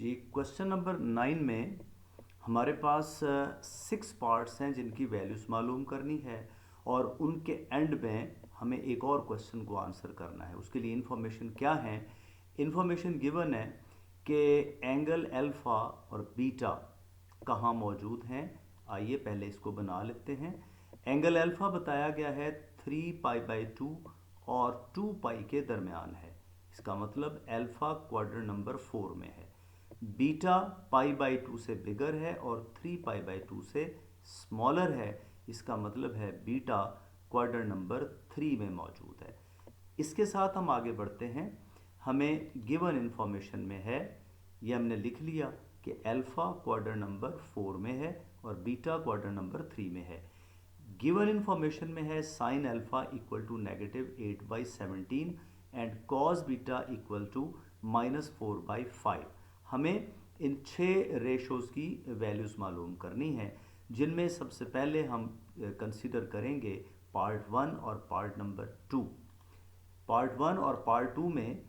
जी, question number 9 में हमारे पास 6 parts हैं जिनकी वैल्यूज़ मालूम करनी है और उनके एंड में हमें एक और क्वेश्चन को आंसर करना है। उसके लिए इन्फॉर्मेशन क्या है? इन्फॉर्मेशन गिवन है कि एंगल अल्फ़ा और बीटा कहाँ मौजूद हैं। आइए पहले इसको बना लेते हैं। एंगल अल्फ़ा बताया गया है 3π/2 और 2π के दरमियान है। इसका मतलब अल्फ़ा क्वाड्रेंट नंबर 4 में है। बीटा π/2 से बिगर है और 3π/2 से स्मॉलर है। इसका मतलब है बीटा क्वाड्रेंट नंबर 3 में मौजूद है। इसके साथ हम आगे बढ़ते हैं। हमें गिवन इंफॉर्मेशन में है, ये हमने लिख लिया कि अल्फ़ा क्वाड्रेंट नंबर 4 में है और बीटा क्वाड्रेंट नंबर 3 में है। गिवन इंफॉर्मेशन में है sine alpha equal to -8/17 and cos beta equal to -4/5। हमें इन 6 रेशोज़ की वैल्यूज़ मालूम करनी है, जिनमें सबसे पहले हम कंसीडर करेंगे पार्ट 1 और पार्ट नंबर 2। पार्ट 1 और पार्ट 2 में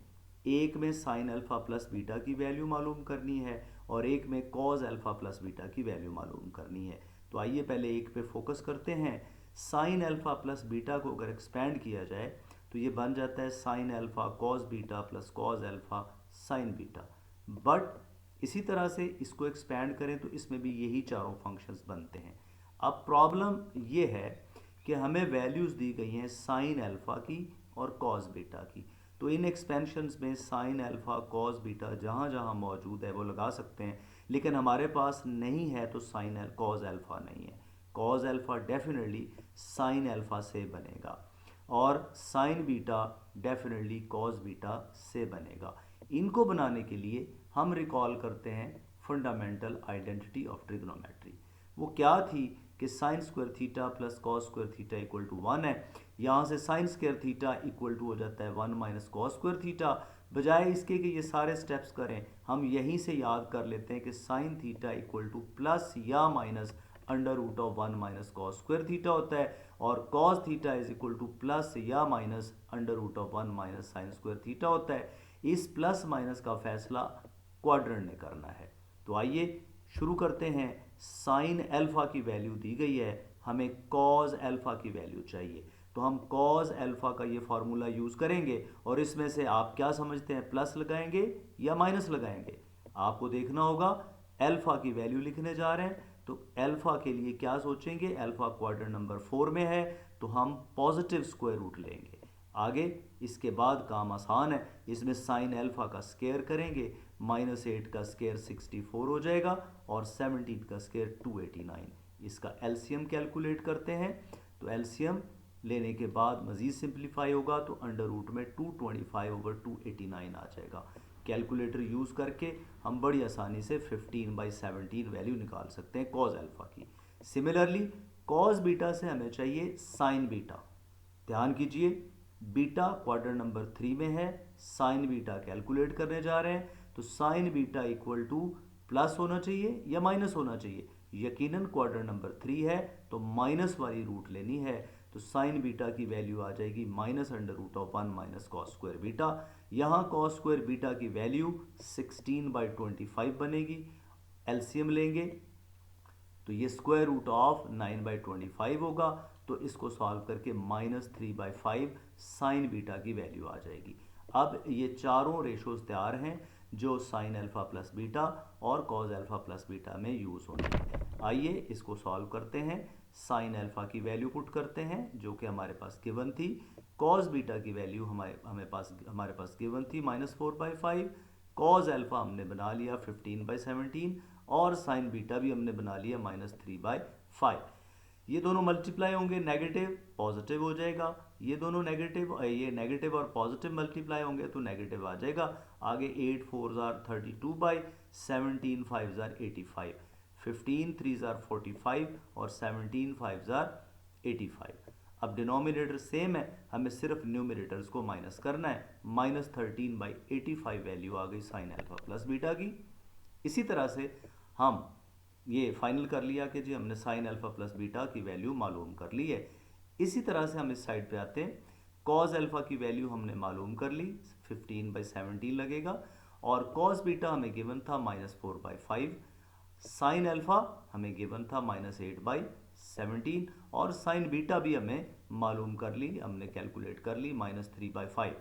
एक में साइन अल्फ़ा प्लस बीटा की वैल्यू मालूम करनी है और एक में कॉस अल्फ़ा प्लस बीटा की वैल्यू मालूम करनी है। तो आइए पहले एक पे फोकस करते हैं। साइन अल्फ़ा प्लस बीटा को अगर एक्सपेंड किया जाए तो ये बन जाता है sine alpha cos beta plus cos alpha sine beta. But इसी तरह से इसको एक्सपेंड करें तो इसमें भी यही चारों फंक्शंस बनते हैं। अब प्रॉब्लम ये है कि हमें वैल्यूज़ दी गई हैं साइन अल्फ़ा की और कॉस बीटा की। तो इन एक्सपेंशंस में साइन अल्फ़ा कॉस बीटा जहाँ जहाँ मौजूद है वो लगा सकते हैं, लेकिन हमारे पास नहीं है तो साइन कॉस अल्फ़ा नहीं है। Cos alpha definitely sine alpha से बनेगा और sign beta definitely cos beta से बनेगा। इनको बनाने के लिए हम रिकॉल करते हैं फंडामेंटल आइडेंटिटी ऑफ ट्रिग्नोमेट्री। वो क्या थी कि sine square theta plus cos square theta equal to 1 है। यहाँ से sine square theta equal to हो जाता है 1 माइनस कॉस स्क्वायर थीटा। बजाय इसके कि ये सारे स्टेप्स करें, हम यहीं से याद कर लेते हैं कि sine theta equal to plus या minus under root of 1 minus cos square theta होता है और cos theta is equal to plus या minus under root of 1 minus sine square theta होता है। इस प्लस माइनस का फैसला क्वाड्रेंट ने करना है। तो आइए शुरू करते हैं। साइन अल्फ़ा की वैल्यू दी गई है, हमें कॉस अल्फ़ा की वैल्यू चाहिए। तो हम कॉस अल्फ़ा का ये फार्मूला यूज़ करेंगे और इसमें से आप क्या समझते हैं, प्लस लगाएंगे या माइनस लगाएंगे? आपको देखना होगा। अल्फ़ा की वैल्यू लिखने जा रहे हैं तो अल्फ़ा के लिए क्या सोचेंगे? अल्फ़ा क्वाड्रेंट नंबर 4 में है तो हम पॉजिटिव स्क्वायर रूट लेंगे। आगे इसके बाद काम आसान है। इसमें साइन अल्फ़ा का स्क्वायर करेंगे, -8 का स्क्वायर 64 हो जाएगा और 17 का स्क्वायर 289। इसका एलसीएम कैलकुलेट करते हैं तो एलसीएम लेने के बाद मज़ीद सिंप्लीफाई होगा तो अंडर रूट में 225/289 आ जाएगा। कैलकुलेटर यूज़ करके हम बड़ी आसानी से 15/17 वैल्यू निकाल सकते हैं कॉस अल्फ़ा की। सिमिलरली कॉस बीटा से हमें चाहिए साइन बीटा। ध्यान कीजिए, बीटा क्वाड्रेंट नंबर 3 में है, साइन बीटा कैलकुलेट करने जा रहे हैं तो sine beta equal to plus होना चाहिए या माइनस होना चाहिए? यकीनन क्वाड्रेंट नंबर 3 है तो माइनस वाली रूट लेनी है। तो साइन बीटा की वैल्यू आ जाएगी minus under root of 1 minus cos square beta. यहाँ कॉस स्क्वायर बीटा की वैल्यू 16/25 बनेगी। एलसीएम लेंगे तो ये स्क्वायर रूट ऑफ 9/25 होगा। तो इसको सॉल्व करके -3/5 साइन बीटा की वैल्यू आ जाएगी। अब ये चारों रेशोज तैयार हैं जो साइन अल्फ़ा प्लस बीटा और कॉस अल्फ़ा प्लस बीटा में यूज़ होंगे। आइए इसको सॉल्व करते हैं। साइन अल्फ़ा की वैल्यू पुट करते हैं जो कि हमारे पास गिवन थी। कॉस बीटा की वैल्यू हमारे पास गिवन थी -4/5। कॉस अल्फ़ा हमने बना लिया 15/17 और साइन बीटा भी हमने बना लिया -3/5। ये दोनों मल्टीप्लाई होंगे, नेगेटिव पॉजिटिव हो जाएगा। ये दोनों नेगेटिव, ये नेगेटिव और पॉजिटिव मल्टीप्लाई होंगे तो नेगेटिव आ जाएगा। आगे 8 4 32/17 5 85, 15 3 45 और 17 5 85। अब डिनोमिनेटर सेम है, हमें सिर्फ न्यूमिनेटर्स को माइनस करना है। -13/85 वैल्यू आ गई साइन अल्फ़ा प्लस बीटा की। इसी तरह से हम ये फाइनल कर लिया कि जी हमने साइन अल्फ़ा प्लस बीटा की वैल्यू मालूम कर ली है। इसी तरह से हम इस साइड पे आते हैं। कॉस अल्फ़ा की वैल्यू हमने मालूम कर ली, 15/17 लगेगा और कॉस बीटा हमें गिवन था -4/5, साइन अल्फा हमें गिवन था -8/17 और साइन बीटा भी हमें मालूम कर ली, हमने कैलकुलेट कर ली -3/5।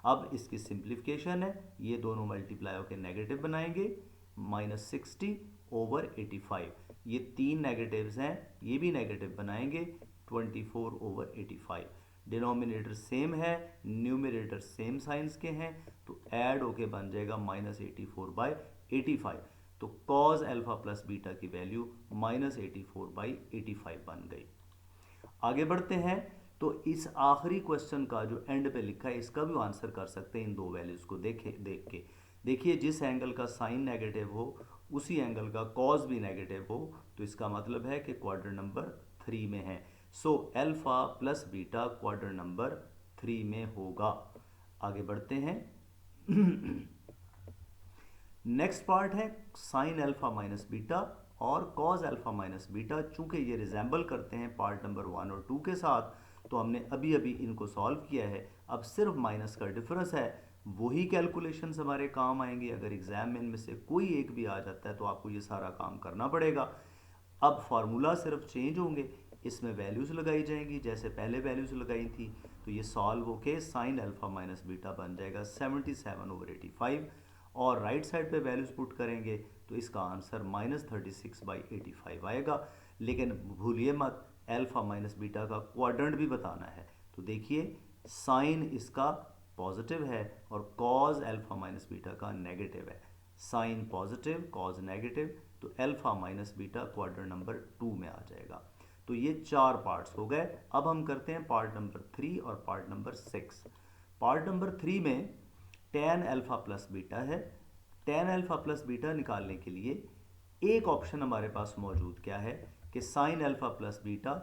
अब इसकी सिंप्लीफिकेशन है, ये दोनों मल्टीप्लाई होकर नेगेटिव बनाएंगे -60/85। ये तीन नेगेटिव्स हैं, ये भी नेगेटिव बनाएंगे 24/85। डिनोमिनेटर सेम है, न्यूमरेटर सेम साइंस के हैं, तो ऐड होके बन जाएगा -84/85। तो कॉस अल्फा प्लस बीटा की वैल्यू -84/85 बन गई। आगे बढ़ते हैं, तो इस आखिरी क्वेश्चन का जो एंड पे लिखा है इसका भी आंसर कर सकते हैं इन दो वैल्यूज को देख के। देखिए, जिस एंगल का साइन नेगेटिव हो उसी एंगल का कॉस भी नेगेटिव हो, तो इसका मतलब है कि क्वाड्रेंट नंबर 3 में है। So alpha plus beta quadrant number 3 में होगा। आगे बढ़ते हैं। नेक्स्ट पार्ट है साइन अल्फा माइनस बीटा और कॉस अल्फा माइनस बीटा। चूंकि ये रिजेंबल करते हैं पार्ट नंबर 1 और 2 के साथ, तो हमने अभी अभी इनको सॉल्व किया है। अब सिर्फ माइनस का डिफरेंस है, वही कैलकुलेशंस हमारे काम आएंगे। अगर एग्जाम में इनमें से कोई एक भी आ जाता है तो आपको ये सारा काम करना पड़ेगा। अब फार्मूला सिर्फ चेंज होंगे, इसमें वैल्यूज़ लगाई जाएंगी जैसे पहले वैल्यूज़ लगाई थी। तो ये सॉल्व होके साइन अल्फा माइनस बीटा बन जाएगा 77/85 और राइट साइड पे वैल्यूज़ पुट करेंगे तो इसका आंसर -36/85 आएगा। लेकिन भूलिए मत, अल्फा माइनस बीटा का क्वाड्रेंट भी बताना है। तो देखिए, साइन इसका पॉजिटिव है और कॉज अल्फा माइनस बीटा का नेगेटिव है। साइन पॉजिटिव, कॉज नेगेटिव, तो alpha minus beta quadrant number 2 में आ जाएगा। तो ये 4 पार्ट्स हो गए। अब हम करते हैं पार्ट नंबर 3 और पार्ट नंबर 6। पार्ट नंबर 3 में tan अल्फा प्लस बीटा है। tan अल्फा प्लस बीटा निकालने के लिए एक ऑप्शन हमारे पास मौजूद क्या है कि sine alpha plus beta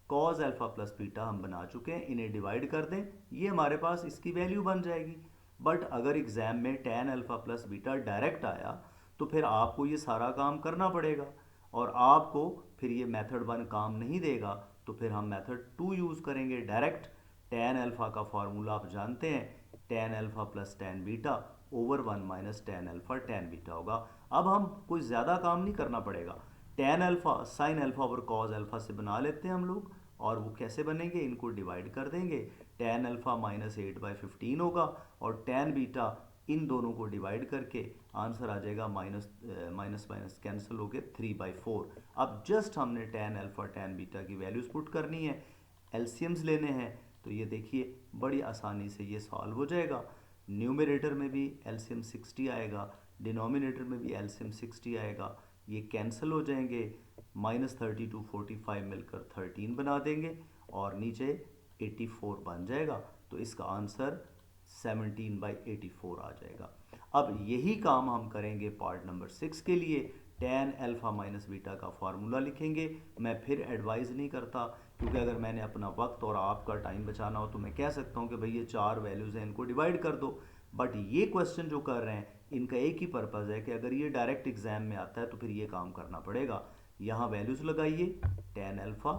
cause alpha plus beta हम बना चुके हैं, इन्हें डिवाइड कर दें, ये हमारे पास इसकी वैल्यू बन जाएगी। बट अगर एग्जाम में tan alpha plus beta direct आया तो फिर आपको ये सारा काम करना पड़ेगा और आपको फिर ये मेथड 1 काम नहीं देगा। तो फिर हम मेथड 2 यूज़ करेंगे डायरेक्ट। tan अल्फा का फॉर्मूला आप जानते हैं, tan alpha plus tan beta over 1 minus tan alpha tan beta होगा। अब हम कोई ज़्यादा काम नहीं करना पड़ेगा, tan अल्फा साइन अल्फा और कॉज अल्फा से बना लेते हैं हम लोग। और वो कैसे बनेंगे, इनको डिवाइड कर देंगे, tan अल्फा -8/15 होगा और tan बीटा इन दोनों को डिवाइड करके आंसर आ जाएगा माइनस माइनस कैंसिल हो गए 3/4। अब जस्ट हमने tan अल्फा tan बीटा की वैल्यूज़ पुट करनी है, एलसीएम्स लेने हैं। तो ये देखिए बड़ी आसानी से ये सॉल्व हो जाएगा। न्यूमरेटर में भी एलसीएम 60 आएगा, डिनोमिनेटर में भी एलसीएम 60 आएगा, ये कैंसिल हो जाएंगे। -32 45 मिलकर 13 बना देंगे और नीचे 84 बन जाएगा। तो इसका आंसर 17/84 आ जाएगा। अब यही काम हम करेंगे पार्ट नंबर 6 के लिए। tan अल्फा माइनस बीटा का फार्मूला लिखेंगे। मैं फिर एडवाइस नहीं करता, क्योंकि अगर मैंने अपना वक्त और आपका टाइम बचाना हो तो मैं कह सकता हूँ कि भाई ये 4 वैल्यूज़ हैं, इनको डिवाइड कर दो। बट ये क्वेश्चन जो कर रहे हैं इनका एक ही पर्पज़ है कि अगर ये डायरेक्ट एग्जाम में आता है तो फिर ये काम करना पड़ेगा। यहाँ वैल्यूज़ लगाइए, tan अल्फा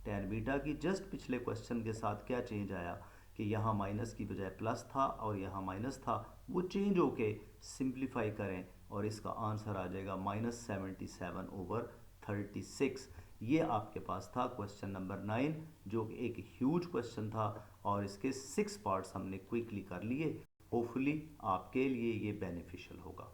tan बीटा की। जस्ट पिछले क्वेश्चन के साथ क्या चेंज आया कि यहाँ माइनस की बजाय प्लस था और यहाँ माइनस था, वो चेंज होके सिंप्लीफाई करें और इसका आंसर आ जाएगा -77/36। ये आपके पास था क्वेश्चन नंबर 9, जो कि एक ह्यूज क्वेश्चन था और इसके 6 पार्ट्स हमने क्विकली कर लिए। होपफुली आपके लिए ये बेनिफिशियल होगा।